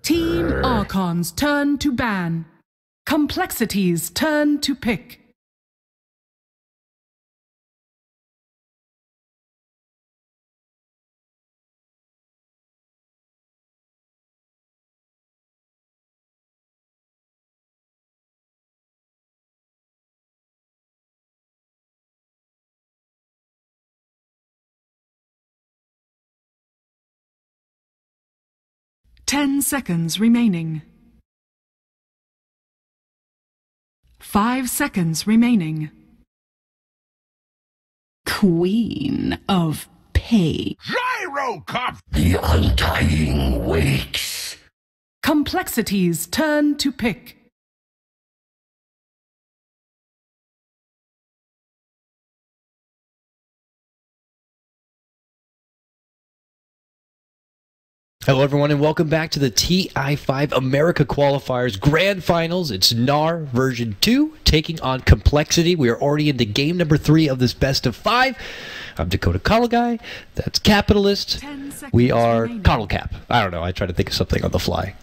Team Archon's turn to ban. compLexity's turn to pick. Ten seconds remaining. 5 seconds remaining. Queen of Pain. Gyrocop! The Undying waits. compLexity's turn to pick. Hello everyone and welcome back to the TI5 America Qualifiers Grand Finals. It's NAR version 2 taking on compLexity. We are already into game number 3 of this best of 5. I'm Dakota Coddle Guy. That's Capitalist. We are Coddle Cap. I don't know. I try to think of something on the fly.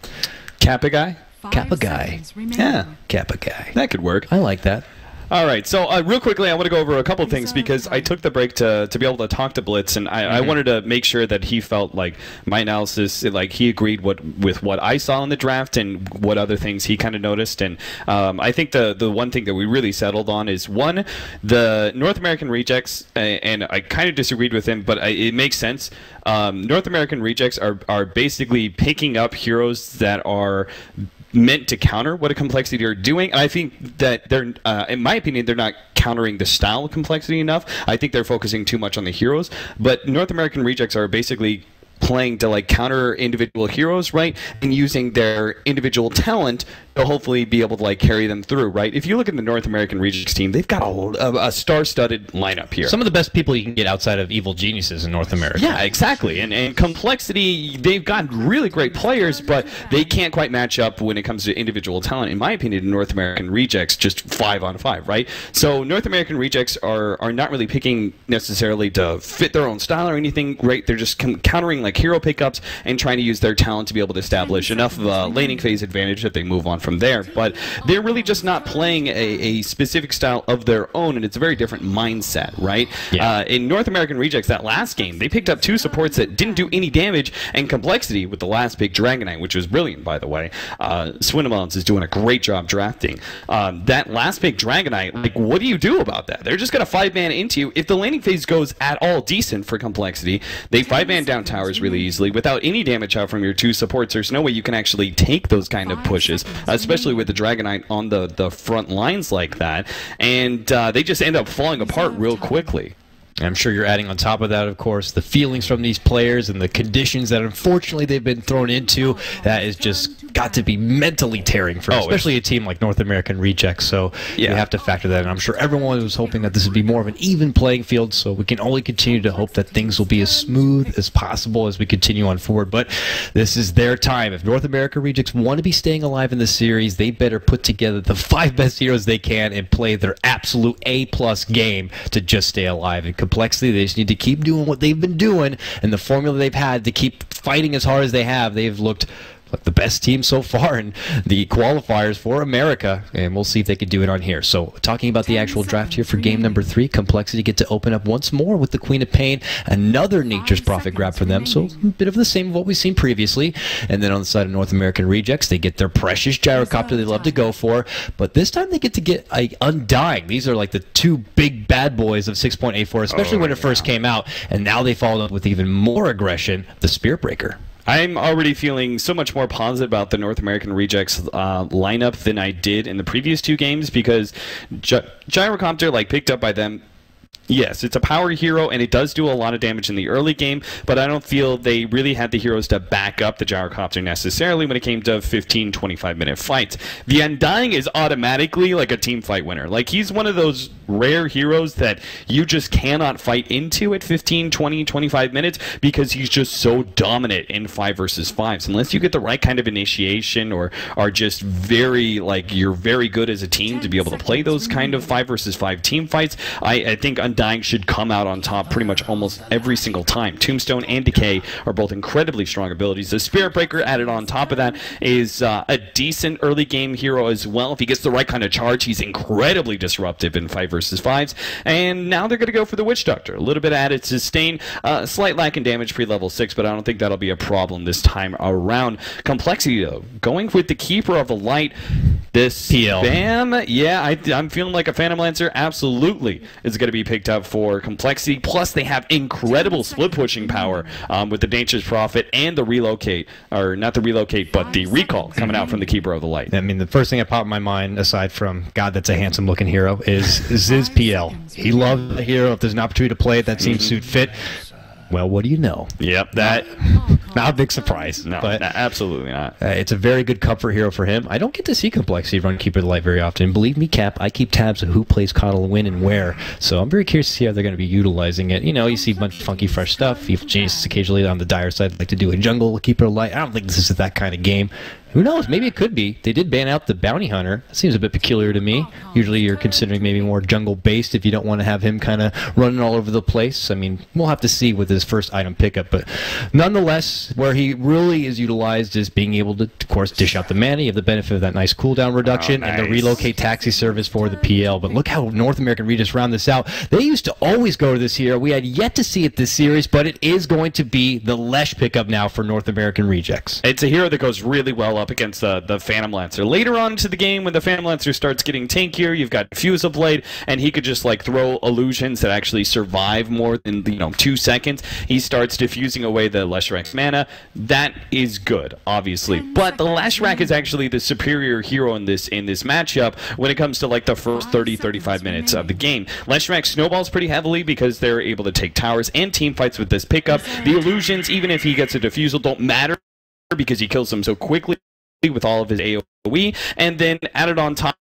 Kappa guy? Kappa Guy. Yeah. Kappa Guy. That could work. I like that. All right, so real quickly, I want to go over a couple of things because I took the break to be able to talk to Blitz, and I wanted to make sure that he felt like my analysis, like he agreed with what I saw in the draft and what other things he kind of noticed. And I think the one thing that we really settled on is, one, the North American rejects, and I kind of disagreed with him, but it makes sense. North American rejects are basically picking up heroes that are meant to counter what a compLexity are doing. And I think that they're, in my opinion, they're not countering the style of compLexity enough. I think they're focusing too much on the heroes. But North American rejects are basically playing to like counter individual heroes, right? And using their individual talent to hopefully be able to like carry them through, right? If you look at the North American Rejects team, they've got a star-studded lineup here. Some of the best people you can get outside of Evil Geniuses in North America. Yeah, exactly. And compLexity, they've got really great players, but they can't quite match up when it comes to individual talent. In my opinion, North American Rejects just 5 on 5, right? So North American Rejects are not really picking necessarily to fit their own style or anything, right? They're just countering like hero pickups and trying to use their talent to be able to establish enough of a laning phase advantage that they move on from there. But they're really just not playing a specific style of their own, and it's a very different mindset, right? Yeah. In North American Rejects, that last game, they picked up 2 supports that didn't do any damage, and compLexity with the last big Dragonite, which was brilliant, by the way. coL.Swindlemelonzz is doing a great job drafting. That last big Dragonite, like, what do you do about that? They're just going to 5-man into you. If the laning phase goes at all decent for compLexity, they 5-man down towers really easily without any damage out from your 2 supports. There's no way you can actually take those kind of pushes, especially with the Dragonite on the front lines like that, and they just end up falling apart real quickly. I'm sure you're adding on top of that, of course, the feelings from these players and the conditions that unfortunately they've been thrown into. That is just got to be mentally tearing for especially a team like North American Rejects. So you have to factor that in. I'm sure everyone was hoping that this would be more of an even playing field, so we can only continue to hope that things will be as smooth as possible as we continue on forward. But this is their time. If North American Rejects want to be staying alive in the series, they better put together the 5 best heroes they can and play their absolute A+ game to just stay alive. And compLexity, they just need to keep doing what they've been doing, and the formula they've had to keep fighting as hard as they have. They've looked like the best team so far in the qualifiers for America, and we'll see if they can do it on here. So talking about the actual draft here for game number 3, compLexity get to open up once more with the Queen of Pain, another Nature's Prophet grab for them, so a bit of the same of what we've seen previously. And then on the side of North American Rejects, they get their precious Gyrocopter they love to go for, but this time they get to get Undying. These are like the 2 big bad boys of 6.84, especially when it first came out, and now they followed up with even more aggression, the Spirit Breaker. I'm already feeling so much more positive about the North American Rejects lineup than I did in the previous 2 games, because Gyrocopter, like, picked up by them, yes, it's a power hero, and it does do a lot of damage in the early game, but I don't feel they really had the heroes to back up the Gyrocopter necessarily when it came to 15, 25-minute fights. The Undying is automatically like a team fight winner. Like, he's one of those rare heroes that you just cannot fight into at 15, 20, 25 minutes because he's just so dominant in 5 versus 5s. Unless you get the right kind of initiation or are just very, like, you're very good as a team to be able to play those kind of 5 versus 5 team fights, I think Undying Undying should come out on top pretty much almost every single time. Tombstone and Decay are both incredibly strong abilities. The Spirit Breaker added on top of that is a decent early game hero as well. If he gets the right kind of charge, he's incredibly disruptive in 5 versus 5s. And now they're going to go for the Witch Doctor. A little bit of added sustain, slight lack in damage pre-level 6, but I don't think that'll be a problem this time around. Complexity, though, going with the Keeper of the Light. This PL. spam, yeah, I'm feeling like a Phantom Lancer absolutely is going to be picked up for Complexity. Plus, they have incredible split pushing power with the Dangerous Prophet and the relocate, or not the relocate, but the recall coming out from the Keeper of the Light. I mean, the first thing that popped in my mind, aside from God, that's a handsome looking hero, is Zyzz PL. He loves the hero. If there's an opportunity to play it, that seems suit fit. Well, what do you know? Yep, that. Not a big surprise. No, but absolutely not. It's a very good comfort hero for him. I don't get to see Complexity run Keeper of the Light very often. Believe me, Cap, I keep tabs of who plays coDle when and where. So I'm very curious to see how they're going to be utilizing it. You know, you see a bunch of funky, fresh stuff. Evil Geniuses occasionally on the dire side like to do a jungle Keeper of the Light. I don't think this is that kind of game. Who knows? Maybe it could be. They did ban out the Bounty Hunter. That seems a bit peculiar to me. Usually you're considering maybe more jungle-based if you don't want to have him kind of running all over the place. I mean, we'll have to see with his first item pickup. But nonetheless, where he really is utilized is being able to, of course, dish out the mana. You have the benefit of that nice cooldown reduction and the relocate taxi service for the PL. But look how North American Regis round this out. They used to always go to this hero. We had yet to see it this series, but it is going to be the Lesh pickup now for North American Rejects. It's a hero that goes really well up against the Phantom Lancer. Later on into the game, when the Phantom Lancer starts getting tankier, you've got Fusil Blade, and he could just like throw illusions that actually survive more than 2 seconds. He starts diffusing away the Leshrack's mana. That is good, obviously. But the Leshrack is actually the superior hero in this matchup when it comes to like the first 30-35 minutes of the game. Leshrack snowballs pretty heavily because they're able to take towers and team fights with this pickup. The illusions, even if he gets a diffusal, don't matter because he kills them so quickly with all of his AoE, and then added on top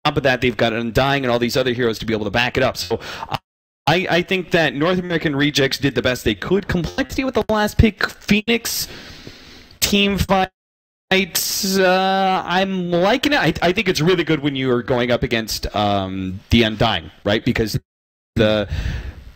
of that, they've got Undying and all these other heroes to be able to back it up. So I think that North American Rejects did the best they could. Complexity with the last pick, Phoenix, team fights, I'm liking it. I think it's really good when you are going up against the Undying, right? Because the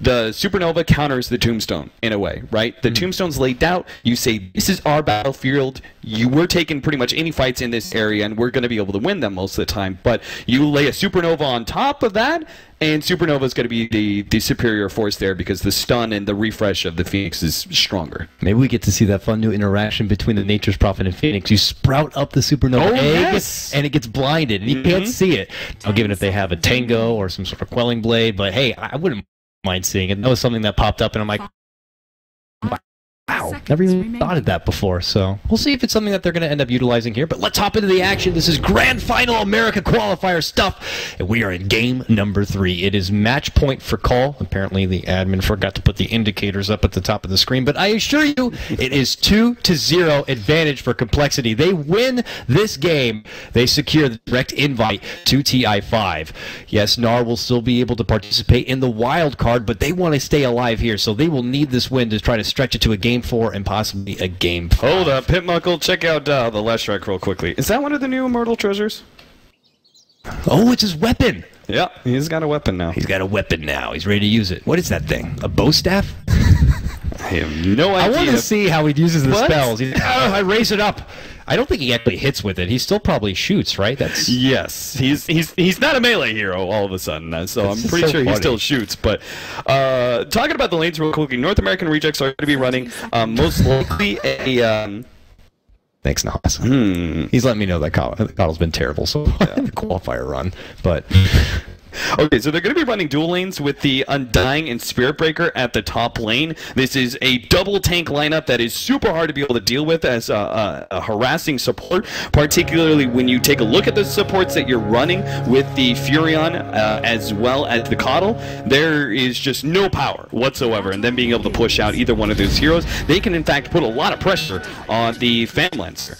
Supernova counters the Tombstone in a way, right? The Tombstone's laid out. You say, this is our battlefield. We're taking pretty much any fights in this area, and we're going to be able to win them most of the time. But you lay a Supernova on top of that, and Supernova is going to be the superior force there because the stun and the refresh of the Phoenix is stronger. Maybe we get to see that fun new interaction between the Nature's Prophet and Phoenix. You sprout up the Supernova egg, and it gets blinded, and you can't see it. Now, given if they have a Tango or some sort of Quelling Blade, but hey, I wouldn't mind seeing it. That was something that popped up, and I'm like, wow, never even thought of that before. So we'll see if it's something that they're going to end up utilizing here. But let's hop into the action. This is Grand Final America Qualifier stuff, and we are in game number 3. It is match point for coL. Apparently the admin forgot to put the indicators up at the top of the screen, but I assure you it is 2-0 advantage for Complexity. They win this game. They secure the direct invite to TI5. Yes, NAR will still be able to participate in the wild card, but they want to stay alive here, so they will need this win to try to stretch it to a game 4 and possibly a game 5. Hold up, Pitmuckle, check out the Leshrack real quickly. Is that one of the new Immortal Treasures? Oh, it's his weapon. Yeah, he's got a weapon now. He's got a weapon now. He's ready to use it. What is that thing? A bow staff? I have no idea. I want to see how he uses the spells. I raise it up. I don't think he actually hits with it. He still probably shoots, right? That's yes. He's not a melee hero all of a sudden, so I'm pretty sure he still shoots. But talking about the lanes real quickly, North American Rejects are going to be running most likely a. Thanks, Nas. He's letting me know that coDle's been terrible, so the qualifier run. But okay, so they're going to be running dual lanes with the Undying and Spirit Breaker at the top lane. This is a double tank lineup that is super hard to be able to deal with as a harassing support, particularly when you take a look at the supports that you're running with the Furion as well as the coDle. There is just no power whatsoever, and then being able to push out either one of those heroes, they can in fact put a lot of pressure on the Phantom Lancer.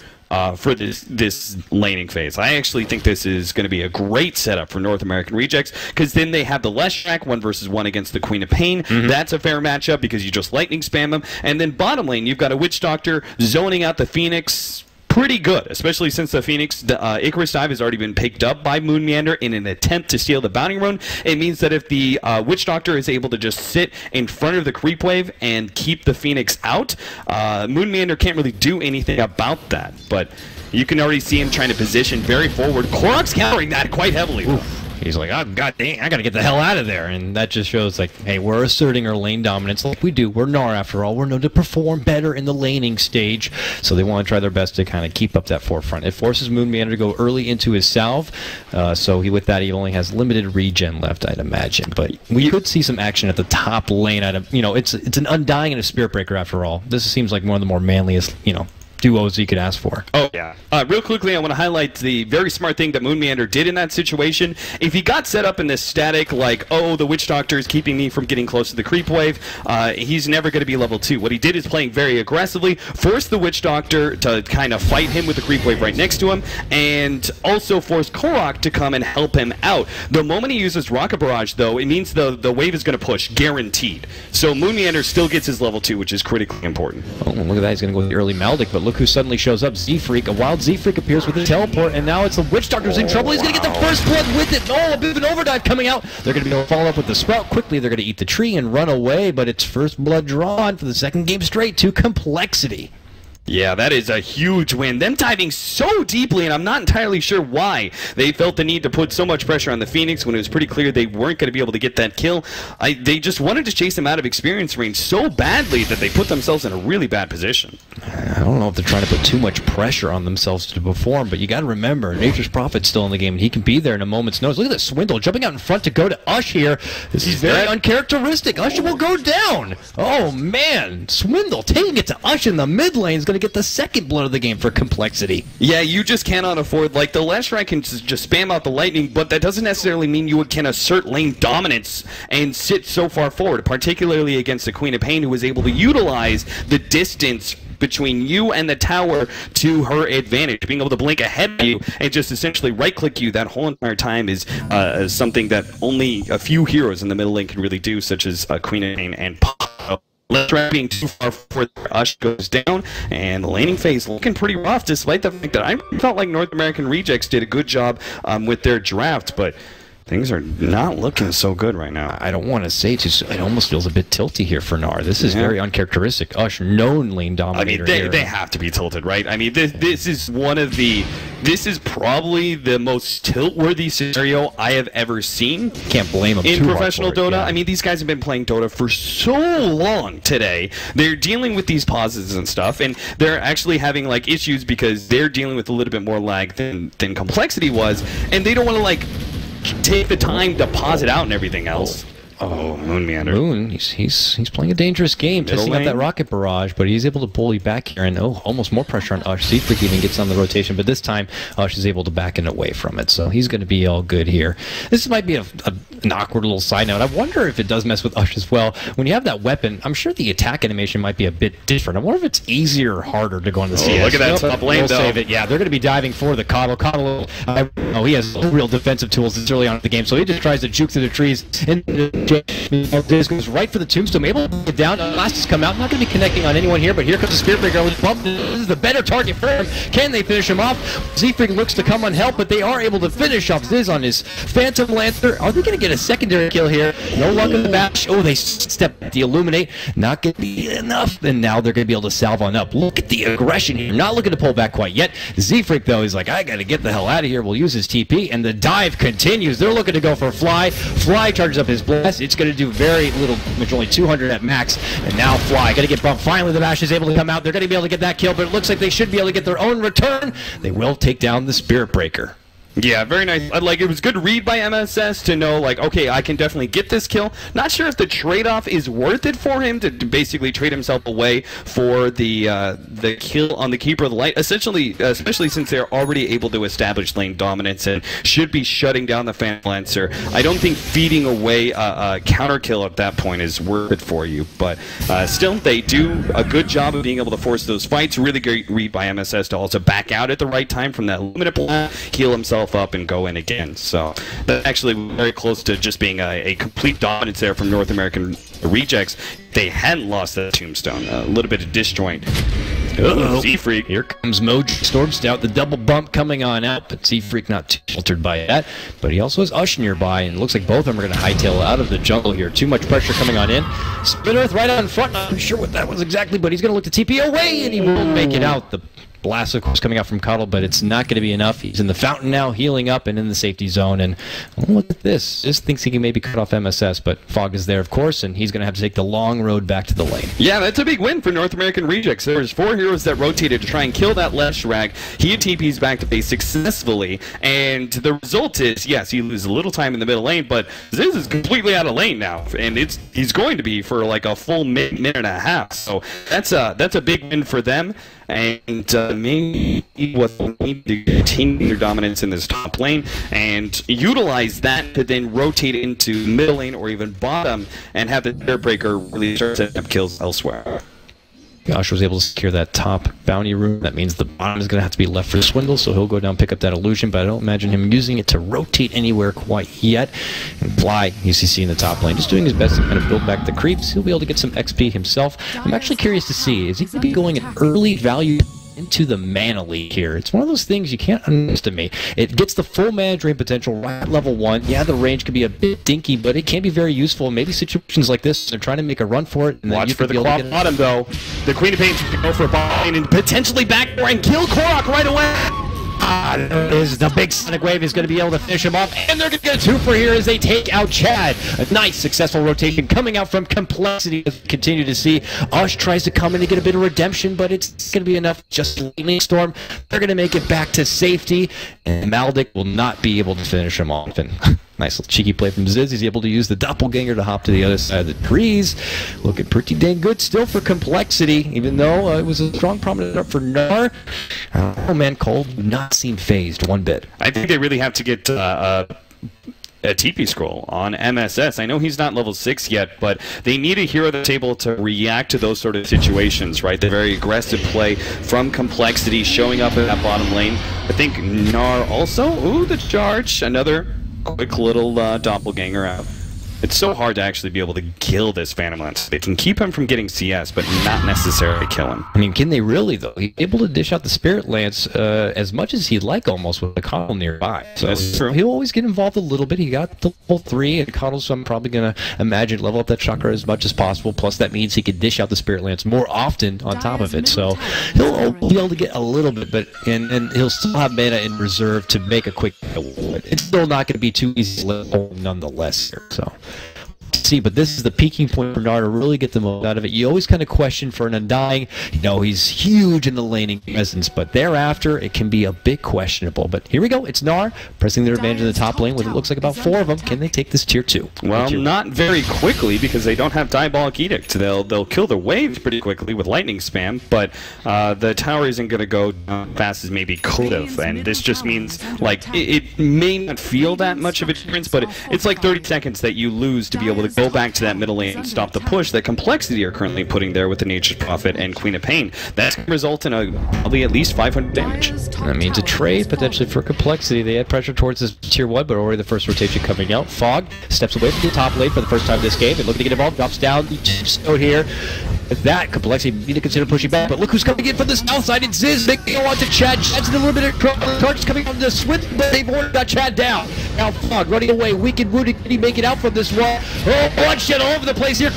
For this laning phase. I actually think this is going to be a great setup for North American Rejects because then they have the Leshrack 1-versus-1 against the Queen of Pain. That's a fair matchup because you just lightning spam them. And then bottom lane, you've got a Witch Doctor zoning out the Phoenix. pretty good, especially since the Phoenix Icarus dive has already been picked up by Moonmeander in an attempt to steal the bounty rune. It means that if the Witch Doctor is able to just sit in front of the creep wave and keep the Phoenix out, Moonmeander can't really do anything about that. But you can already see him trying to position very forward. coRock's countering that quite heavily. He's like, oh, god dang, I gotta get the hell out of there. And that just shows, like, hey, we're asserting our lane dominance like we do. We're NAR, after all. We're known to perform better in the laning stage. So they want to try their best to kind of keep up that forefront. It forces Moonmeander to go early into his salve. So with that, he only has limited regen left, I'd imagine. But we could see some action at the top lane. It's an Undying and a Spirit Breaker, after all. This seems like one of the more manliest, duos you could ask for. Oh, yeah. Real quickly, I want to highlight the very smart thing that Moonmeander did in that situation. If he got set up in this static, like, oh, the Witch Doctor is keeping me from getting close to the creep wave, he's never going to be level 2. What he did is playing very aggressively, forced the Witch Doctor to kind of fight him with the creep wave right next to him, and also forced coRock to come and help him out. The moment he uses Rocket Barrage, though, it means the wave is going to push, guaranteed. So Moonmeander still gets his level 2, which is critically important. Oh, look at that. He's going to go with the early Maldic, but look who suddenly shows up. ZfreeK. A wild ZfreeK appears with a teleport, and now it's the Witch Doctor's in trouble. He's going to get the first blood with it. Oh, a bit of an overdrive coming out. They're going to be able to follow up with the Sprout quickly. They're going to eat the tree and run away, but it's first blood drawn for the second game straight to compLexity. Yeah, that is a huge win. Them diving so deeply, and I'm not entirely sure why they felt the need to put so much pressure on the Phoenix when it was pretty clear they weren't going to be able to get that kill. They just wanted to chase him out of experience range so badly that they put themselves in a really bad position. I don't know if they're trying to put too much pressure on themselves to perform, but you got to remember, Nature's Prophet's still in the game, and he can be there in a moment's notice. Look at this Swindle jumping out in front to go to Ush here. This is very uncharacteristic. Ush will go down. Oh, man. Swindle taking it to Ush in the mid lane is going to get the second blood of the game for compLexity. Yeah, you just cannot afford, like, the Leshrac can just spam out the lightning, but that doesn't necessarily mean you can assert lane dominance and sit so far forward, particularly against the Queen of Pain, who was able to utilize the distance between you and the tower to her advantage. Being able to blink ahead of you and just essentially right-click you that whole entire time is something that only a few heroes in the middle lane can really do, such as Queen of Pain and Pop. Leshrac being too far forward, Ush goes down, and the laning phase looking pretty rough, despite the fact that I felt like North American Rejects did a good job with their draft, but things are not looking so good right now. I don't want to say it almost feels a bit tilty here for NAR. This is very uncharacteristic. Ush, known lane dominator. I mean, they have to be tilted, right? I mean, this is probably the most tilt-worthy scenario I have ever seen. Can't blame them in professional Dota. Yeah. I mean, these guys have been playing Dota for so long today. They're dealing with these pauses and stuff, and they're actually having like issues because they're dealing with a little bit more lag than compLexity was, and they don't want to like take the time to pause it out and everything else. Oh, Moonmeander. Moon, he's playing a dangerous game, testing out that rocket barrage, but he's able to bully back here, and almost more pressure on Ush. ZfreeK even gets on the rotation, but this time Ush is able to back it away from it, so he's going to be all good here. This might be an awkward little side note. I wonder if it does mess with Ush as well. When you have that weapon, I'm sure the attack animation might be a bit different. I wonder if it's easier or harder to go on the CS. Look at that top lane, though. Save it. Yeah, they're going to be diving for the coL. coL, he has real defensive tools this early on in the game, so he just tries to juke through the trees. And this goes right for the tombstone, able to get down. Last has come out. Not going to be connecting on anyone here, but here comes the Spirit Breaker. This is the better target for him. Can they finish him off? ZfreeK looks to come on help, but they are able to finish off Zyzz on his Phantom Lancer. Are they going to get a secondary kill here? No luck in the bash. Oh, they step at the Illuminate. Not going to be enough, and now they're going to be able to salve on up. Look at the aggression here. Not looking to pull back quite yet. ZfreeK, though, is like, I got to get the hell out of here. We'll use his TP, and the dive continues. They're looking to go for Fly. Fly charges up his blast. It's going to do very little, which only 200 at max, and now Fly got to get bumped. Finally, the bash is able to come out. They're going to be able to get that kill, but it looks like they should be able to get their own return. They will take down the Spirit Breaker. Yeah, very nice. Like, it was good read by MSS to know, like, okay, I can definitely get this kill. Not sure if the trade-off is worth it for him to basically trade himself away for the kill on the Keeper of the Light. Essentially, especially since they're already able to establish lane dominance and should be shutting down the Phantom Lancer. I don't think feeding away a counter kill at that point is worth it for you. But still, they do a good job of being able to force those fights. Really great read by MSS to also back out at the right time from that limited blast, heal himself up and go in again. So that's actually very close to just being a complete dominance there from North American Rejects. They hadn't lost that tombstone. A little bit of disjoint. It's going Z-Freak. Here comes Mojo. Storm Stout, the double bump coming on out, but Z-Freak not too altered by that. But he also has Ush nearby, and it looks like both of them are going to hightail out of the jungle here. Too much pressure coming on in. Spin Earth right out in front. Not sure what that was exactly, but he's going to look to TP away, and he won't make it out. The blast, of course, coming out from coL, but it's not going to be enough. He's in the fountain now, healing up and in the safety zone. And look at this. Just thinks he can maybe cut off MSS, but Fog is there, of course, and he's going to have to take the long road back to the lane. Yeah, that's a big win for North American Rejects. There's 4 heroes that rotated to try and kill that left Shrag. He TPs back to base successfully, and the result is, yes, he loses a little time in the middle lane, but Zyzz is completely out of lane now, and he's going to be for like a full minute and a half. So that's a big win for them. And maybe what they need to continue their dominance in this top lane and utilize that to then rotate into middle lane or even bottom and have the Airbreaker really start setting up kills elsewhere. Gosh was able to secure that top bounty room. That means the bottom is going to have to be left for Swindle, so he'll go down pick up that illusion, but I don't imagine him using it to rotate anywhere quite yet. And Fly, UCC in the top lane, just doing his best to kind of build back the creeps. He'll be able to get some XP himself. I'm actually curious to see, is he going to be going an early value into the mana leak here? It's one of those things you can't underestimate. It gets the full mana drain potential right at level 1. Yeah, the range can be a bit dinky, but it can be very useful. Maybe situations like this, they're trying to make a run for it. And watch for the claw bottom, though. The Queen of Pain's going to go for a bot lane and potentially backdoor and kill Korok right away. The big Sonic Wave is going to be able to finish him off, and they're going to get a 2-for here as they take out Chad. A nice, successful rotation coming out from compLexity. Continue to see Ush tries to come in to get a bit of redemption, but it's going to be enough. Just Lightning Storm. They're going to make it back to safety, and Maldic will not be able to finish him off. And nice little cheeky play from Zyzz. He's able to use the doppelganger to hop to the other side of the trees. Looking pretty dang good still for compLexity, even though it was a strong prominent up for NAR. Oh man, coL do not seem phased one bit. I think they really have to get a TP scroll on MSS. I know he's not level 6 yet, but they need a hero that's able to react to those sort of situations, right? The very aggressive play from compLexity showing up in that bottom lane. I think NAR also, ooh, the charge, another quick little doppelganger out. It's so hard to actually be able to kill this Phantom Lance. They can keep him from getting CS, but not necessarily kill him. I mean, can they really, though? He's able to dish out the Spirit Lance as much as he'd like, almost, with the coL nearby. So that's true. He'll always get involved a little bit. He got the level 3, and coL, so I'm probably going to imagine level up that chakra as much as possible. Plus, that means he could dish out the Spirit Lance more often on top of it. So he'll be able to get a little bit, but and he'll still have mana in reserve to make a quick kill. It's still not going to be too easy nonetheless here. So see, but this is the peaking point for NAR to really get the most out of it. You always kind of question for an Undying. You know, he's huge in the laning presence, but thereafter it can be a bit questionable. But here we go. It's NAR pressing their advantage in the top lane with it looks like about 4 of them. Can they take this tier 2? Well, not very quickly because they don't have Diabolic Edict. They'll kill their waves pretty quickly with lightning spam, but the tower isn't going to go down fast as maybe could have. And this just means, like, it may not feel that much of a difference, but it's like 30 seconds that you lose to be able to go back to that middle lane and stop the push that compLexity are currently putting there with the Nature's Prophet and Queen of Pain. That's going to result in probably at least 500 damage. That means a trade potentially for compLexity. They had pressure towards this tier 1, but already the first rotation coming out. Fog steps away from the top lane for the first time this game and looking to get involved. Drops down the out here. With that, compLexity need to consider pushing back, but look who's coming in from the south side. It's Zyzz. They go on to Chad. Chad's in a little bit of trouble. Target's coming on the Swindle, but they've already got Chad down. Now Fog running away, weak and wounded. Can he make it out from this wall? Oh, bloodshed all over the place here.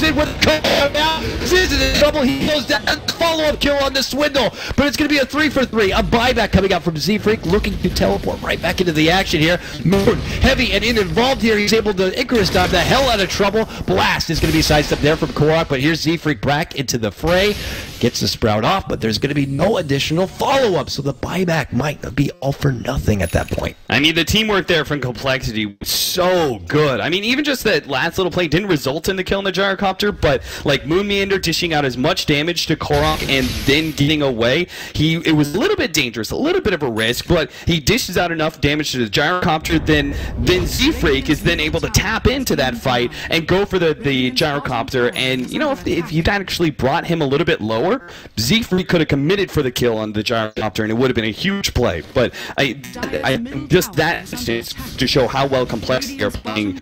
In with coL now. Zyzz is in trouble. He goes down. Follow-up kill on the Swindle, but it's going to be a 3-for-3. A buyback coming out from Z-Freak, looking to teleport right back into the action here. Moon, heavy and involved here. He's able to Icarus dive the hell out of trouble. Blast is going to be sidestepped there from Korok, but here's Z-Freak back into the fray. Gets the Sprout off, but there's going to be no additional follow-up, so the buyback might be all for nothing at that point. I mean, the teamwork there from compLexity was so good. I mean, even just that last little play didn't result in the kill in the Gyrocopter, but like Moonmeander dishing out as much damage to Korok and then getting away, it was a little bit dangerous, a little bit of a risk, but he dishes out enough damage to the Gyrocopter, then Z-Freak is then able to tap into that fight and go for the Gyrocopter, and you know, if you'd actually brought him a little bit lower, Z-Freak could have committed for the kill on the Gyrocopter, and it would have been a huge play. But I just that to show how well compLexity are playing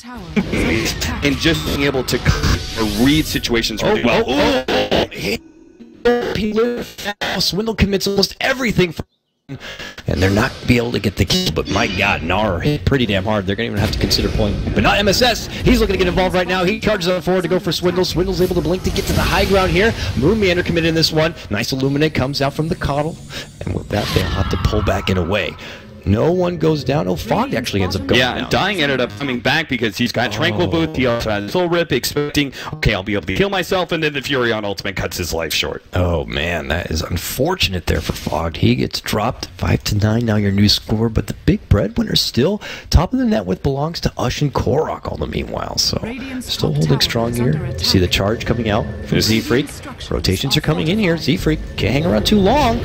and just being able to read situations really well. Swindle commits almost everything for and they're not going to be able to get the kill, but my god, NAR hit pretty damn hard. They're going to even have to consider pulling. But not MSS. He's looking to get involved right now. He charges on forward to go for Swindle. Swindle's able to blink to get to the high ground here. Moonmeander committed in this one. Nice Illuminate comes out from the coddle. And with that, they'll have to pull back and away. No one goes down. Oh, Fog actually ends up going down. Yeah, Dying ended up coming back because he's got Tranquil Booth. He also has Soul Rip, expecting, okay, I'll be able to kill myself, and then the Furion ultimate cuts his life short. Oh, man, that is unfortunate there for Fog. He gets dropped 5-9, now your new score, but the big breadwinner still top of the net with belongs to Ush and Korok all the meanwhile, so still holding strong here. You see the charge coming out from ZfreeK. Rotations are coming in here. ZfreeK can't hang around too long.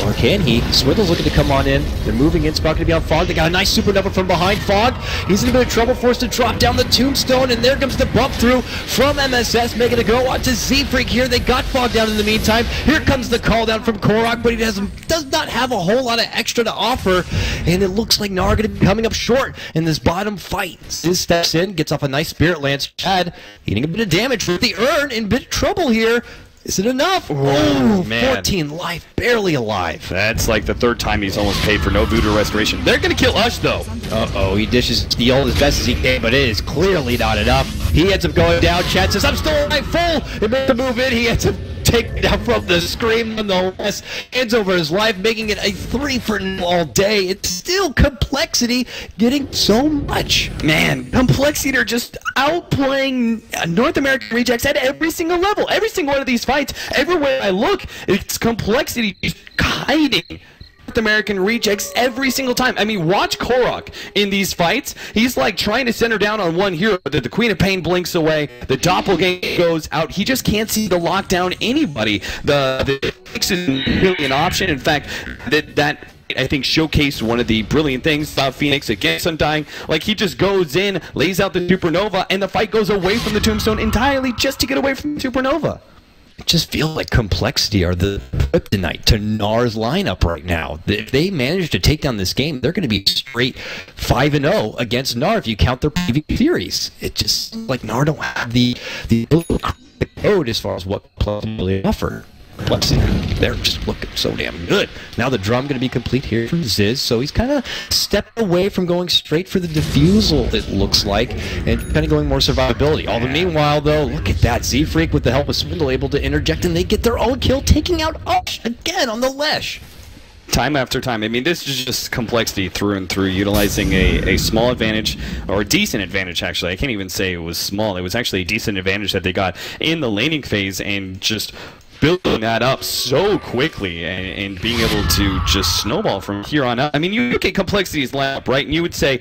Or can he? Swindle's looking to come on in. They're moving in. Sprout going to be on Fog. They got a nice supernova from behind Fog. He's in a bit of trouble, forced to drop down the tombstone, and there comes the bump through from MSS, making a go on to ZfreeK here. They got Fog down in the meantime. Here comes the call down from Korok, but he does not have a whole lot of extra to offer, and it looks like NAR going to be coming up short in this bottom fight. Zyzz steps in, gets off a nice Spirit Lance. Chad eating a bit of damage with the urn, in a bit of trouble here. Is it enough? Oh, man. 14 life, barely alive. That's like the third time he's almost paid for no voodoo restoration. They're going to kill Ush, though. Uh-oh, he dishes the ult as best as he can, but it is clearly not enough. He ends up going down. Chad says, I'm still alive, full. It made the move in. He ends up taken down from the scream nonetheless. Hands over his life, making it a 3 for all day. It's still compLexity getting so much. Man, compLexity are just outplaying North American Rejects at every single level. Every single one of these fights, everywhere I look, it's compLexity just hiding North American Rejects every single time. I mean, watch Korok in these fights. He's like trying to center down on one hero, but the Queen of Pain blinks away. The Doppelganger goes out. He just can't see the lockdown anybody. The Phoenix isn't really an option. In fact, that I think showcased one of the brilliant things about Phoenix against Undying. Like, he just goes in, lays out the Supernova, and the fight goes away from the Tombstone entirely just to get away from the Supernova. I just feel like compLexity are the kryptonite to NAR's lineup right now. If they manage to take down this game, they're going to be straight 5-0 against NAR if you count their previous series. It just like NAR don't have the code as far as what compLexity really offer. They're just looking so damn good. Now the drum going to be complete here from Zyzz, so he's kind of stepped away from going straight for the defusal, it looks like, and kind of going more survivability. All the meanwhile, though, look at that. ZfreeK, with the help of Swindle, able to interject, and they get their own kill, taking out Ush again on the Lesh. Time after time. I mean, this is just compLexity through and through, utilizing a small advantage, or a decent advantage, actually. I can't even say it was small. It was actually a decent advantage that they got in the laning phase, and just building that up so quickly and being able to just snowball from here on out. I mean, you look at compLexity's lineup, right, and you would say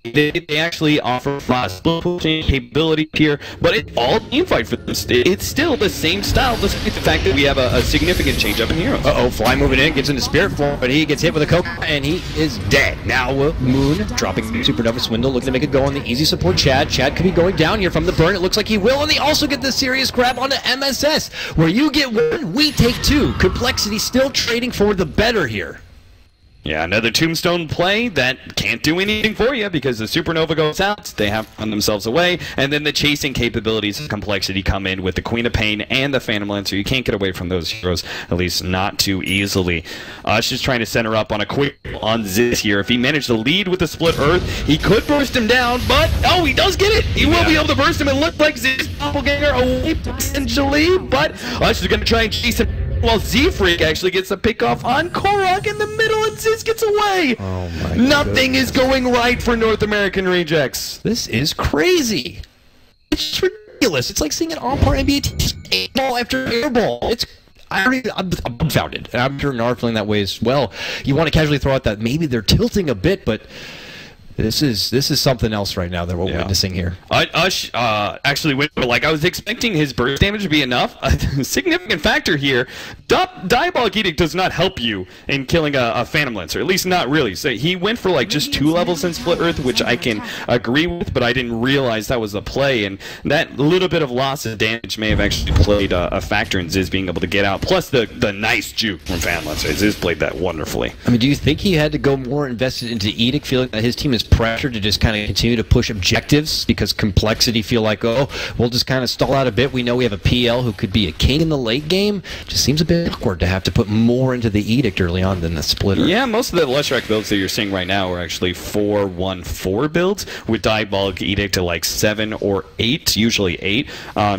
they actually offer split pushing capability here, but it's all team fight for them. It's still the same style, despite the fact that we have a significant change up in heroes. Uh-oh, Fly moving in, gets into Spirit Form, but he gets hit with a Coke, and he is dead. Now Moon dropping Supernova. Swindle looking to make a go on the easy support Chad. Chad could be going down here from the burn. It looks like he will, and they also get the serious grab onto MSS, where you get one, we take two. compLexity still trading for the better here. Yeah, another Tombstone play that can't do anything for you because the Supernova goes out, they have to run themselves away, and then the chasing capabilities of compLexity come in with the Queen of Pain and the Phantom Lancer. You can't get away from those heroes, at least not too easily. Ush is trying to center up on a quick on Zyzz here. If he managed to lead with the Split Earth, he could burst him down, but, oh, he does get it! He will be able to burst him. It looks like Zyzz Doppelganger away potentially, but Ush is going to try and chase him. While ZfreeK actually gets a pick off on Korok in the middle, and Zyzz gets away. Oh my Nothing is going right for North American Rejects. This is crazy. It's ridiculous. It's like seeing an all-par NBA team ball after airball. I'm dumbfounded, and I'm sure NAR feeling that way as well. You want to casually throw out that maybe they're tilting a bit, but this is something else right now that we're witnessing here. Ush actually went, like, I was expecting his burst damage to be enough. A significant factor here. Diabolic Edict does not help you in killing a Phantom Lancer, at least not really. So he went for like just 2 levels in Split Earth, which I can agree with, but I didn't realize that was the play, and that little bit of loss of damage may have actually played a factor in Zyzz being able to get out, plus the nice juke from Phantom Lancer. Zyzz played that wonderfully. I mean, do you think he had to go more invested into Edict, feeling that his team is pressured to just kind of continue to push objectives because compLexity feel like, oh, we'll just kind of stall out a bit. We know we have a PL who could be a king in the late game. Just seems a bit awkward to have to put more into the Edict early on than the Splitter. Yeah, most of the Leshrac builds that you're seeing right now are actually 4-1-4 builds with Diabolic Edict to like 7 or 8, usually 8,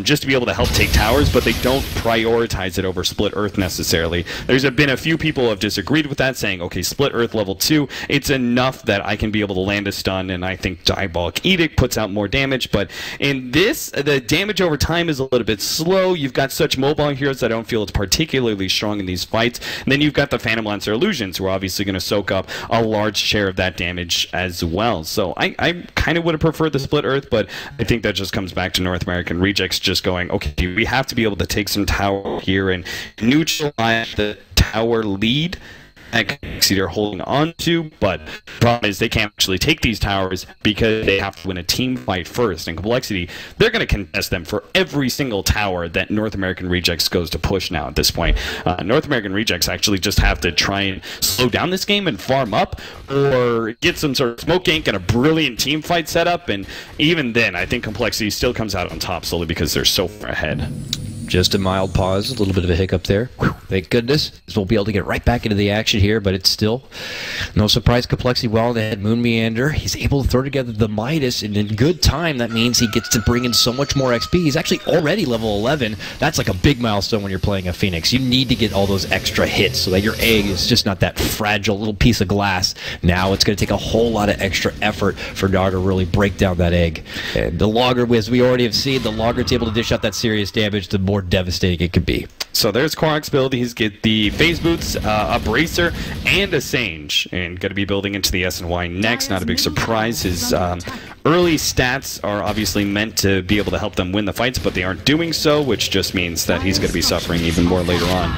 just to be able to help take towers, but they don't prioritize it over Split Earth necessarily. There's been a few people who have disagreed with that, saying, okay, Split Earth level 2, it's enough that I can be able to land a stun, and I think Diabolic Edict puts out more damage, but in this, the damage over time is a little bit slow. You've got such mobile heroes that I don't feel it's particularly strong in these fights, and then you've got the Phantom Lancer Illusions, who are obviously going to soak up a large share of that damage as well. So I kind of would have preferred the Split Earth, but I think that just comes back to North American Rejects just going, okay, we have to be able to take some tower here and neutralize the tower lead that compLexity are holding on to, but the problem is they can't actually take these towers because they have to win a team fight first, and compLexity, they're going to contest them for every single tower that North American Rejects goes to push now at this point. North American Rejects actually just have to try and slow down this game and farm up, or get some sort of smoke gank and a brilliant team fight setup, and even then, I think compLexity still comes out on top solely because they're so far ahead. Just a mild pause, a little bit of a hiccup there. Whew, thank goodness. We'll be able to get right back into the action here, but it's still no surprise. compLexity well ahead. Moonmeander, he's able to throw together the Midas, and in good time, that means he gets to bring in so much more XP. He's actually already level 11. That's like a big milestone when you're playing a Phoenix. You need to get all those extra hits so that your egg is just not that fragile little piece of glass. Now it's going to take a whole lot of extra effort for NAR to really break down that egg. And the longer, as we already have seen, the longer it's able to dish out that serious damage, the more devastating it could be. So there's Quark's build. He's get the phase boots, a bracer, and a Sange, and going to be building into the S&Y next. Not a big surprise. His early stats are obviously meant to be able to help them win the fights, but they aren't doing so, which just means that he's going to be suffering even more later on.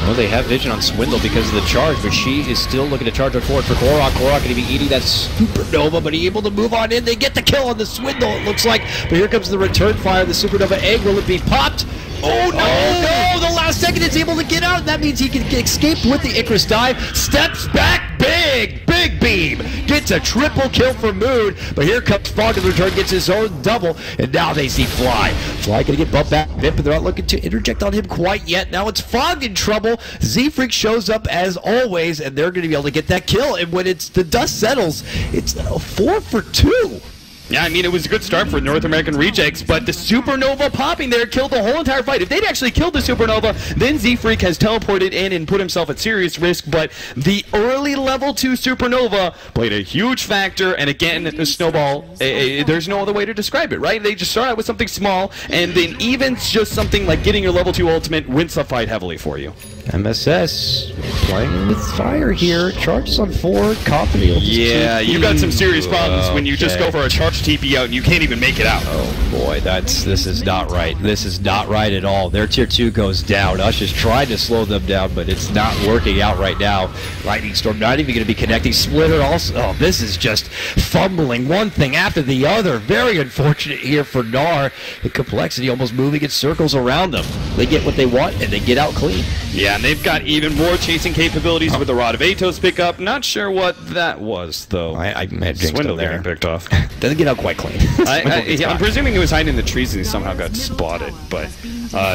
Well, they have vision on Swindle because of the charge, but she is still looking to charge on forward for Korok. Korok going to be eating that Supernova, but he's able to move on in. They get the kill on the Swindle, it looks like. But here comes the return fire. The Supernova egg, will it be popped? Oh, no, no! The last second is able to get out. That means he can escape with the Icarus dive. Steps back, big beam. Gets a triple kill for Moon. But here comes Fog in return, gets his own double. And now they see Fly. Fly going to get bumped back a bit, but they're not looking to interject on him quite yet. Now it's Fog in trouble. Z-Freak shows up as always, and they're going to be able to get that kill. And when the dust settles, it's a 4 for 2. Yeah, I mean, it was a good start for North American Rejects, but the Supernova popping there killed the whole entire fight. If they'd actually killed the Supernova, then Z-Freak has teleported in and put himself at serious risk, but the early level 2 Supernova played a huge factor, and again, the Snowball, there's no other way to describe it, right? They just start out with something small, and then even just something like getting your level 2 ultimate wins the fight heavily for you. MSS playing with fire here. Charges on forward. Confident. Yeah, you got some serious problems when you just go for a charge TP out and you can't even make it out. Oh boy, this is not right. This is not right at all. Their tier 2 goes down. Ush is trying to slow them down, but it's not working out right now. Lightning Storm not even going to be connecting. Splitter also. Oh, this is just fumbling one thing after the other. Very unfortunate here for NAR. The compLexity almost moving in circles around them. They get what they want and they get out clean. Yeah, and they've got even more chasing capabilities with the Rod of Atos pickup. Not sure what that was, though. I had Swindle getting picked off. Doesn't get out quite clean. I'm presuming he was hiding in the trees and he somehow got spotted, but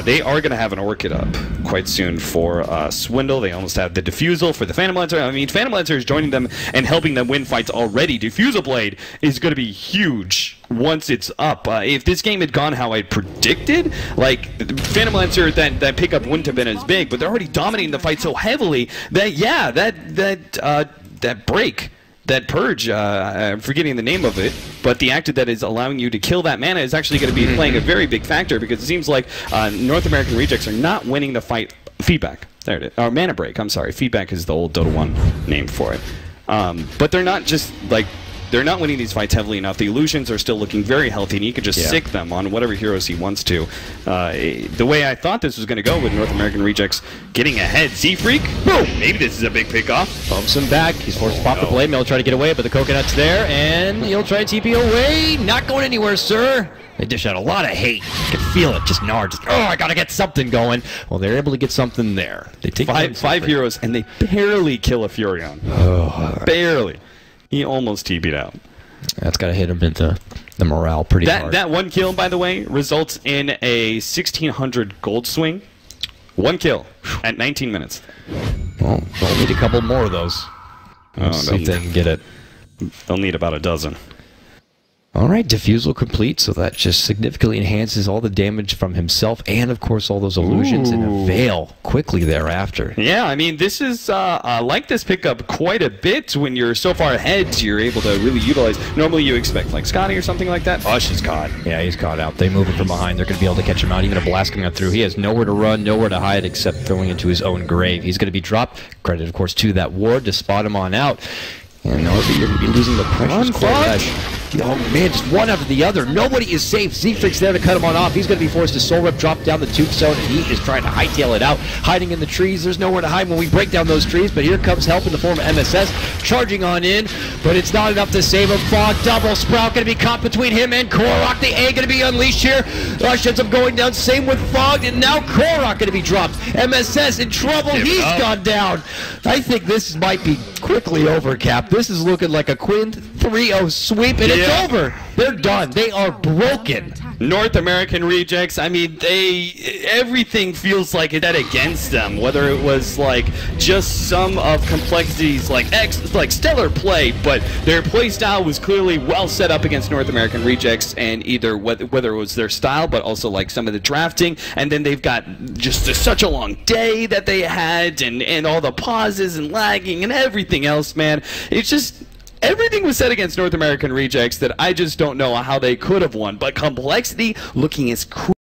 they are going to have an Orchid up quite soon for Swindle. They almost have the Diffusal for the Phantom Lancer. I mean, Phantom Lancer is joining them and helping them win fights already. Diffusal Blade is going to be huge once it's up. If this game had gone how I predicted, like, Phantom Lancer, that pickup wouldn't have been as big, but they're already dominating the fight so heavily that, yeah, that break, that purge, I'm forgetting the name of it, but the active that is allowing you to kill that mana is actually going to be playing a very big factor, because it seems like North American Rejects are not winning the fight. Feedback. There it is. Or mana break, I'm sorry. Feedback is the old Dota 1 name for it. But they're not just, like, they're not winning these fights heavily enough. The illusions are still looking very healthy, and he can just sick them on whatever heroes he wants to. The way I thought this was going to go with North American Rejects getting ahead. Z.Freak, boom! Maybe this is a big pickoff. Bumps him back. He's forced to pop the blade. He'll try to get away, but the coconut's there, and he'll try to TP away. Not going anywhere, sir. They dish out a lot of hate. You can feel it. Just NAR. Just, I gotta get something going. Well, they're able to get something there. They take five heroes, and they barely kill a Furion. Oh, barely. He almost TP'd out. That's gotta hit him into the morale pretty hard. That one kill, by the way, results in a 1,600 gold swing. One kill at 19 minutes. Well, they'll need a couple more of those. Let's see if they can get it. They'll need about a dozen. All right, defusal complete, so that just significantly enhances all the damage from himself and, of course, all those illusions in a veil quickly thereafter. Yeah, I mean, this is, I like this pickup quite a bit. When you're so far ahead, you're able to really utilize. Normally you expect, like, Scotty or something like that. Ush is caught. Yeah, he's caught out. They move him from behind. They're going to be able to catch him out. Even a blast coming out through. He has nowhere to run, nowhere to hide except throwing into his own grave. He's going to be dropped. Credit, of course, to that ward to spot him on out. And you're going to be losing the precious Flash. Oh man, just one after the other. Nobody is safe. Z.Freak's there to cut him on off. He's going to be forced to soul rip, drop down the tombstone, and he is trying to hightail it out. Hiding in the trees. There's nowhere to hide when we break down those trees, but here comes help in the form of MSS. Charging on in, but it's not enough to save him. Fog, double sprout going to be caught between him and Korok. The A going to be unleashed here. Rush ends up going down. Same with Fog, and now Korok going to be dropped. MSS in trouble. He's gone down. I think this might be quickly over, Cap. This is looking like a Quinn 3-0 sweep, and it's over. They're done. They are broken. North American Rejects, I mean, everything feels like it's against them. Whether it was like just some of complexity's like stellar play, but their play style was clearly well set up against North American Rejects, and either whether it was their style, but also like some of the drafting, and then they've got just such a long day that they had, and all the pauses and lagging and everything else, man. It's just everything was set against North American Rejects that I just don't know how they could have won. But compLexity looking as cool.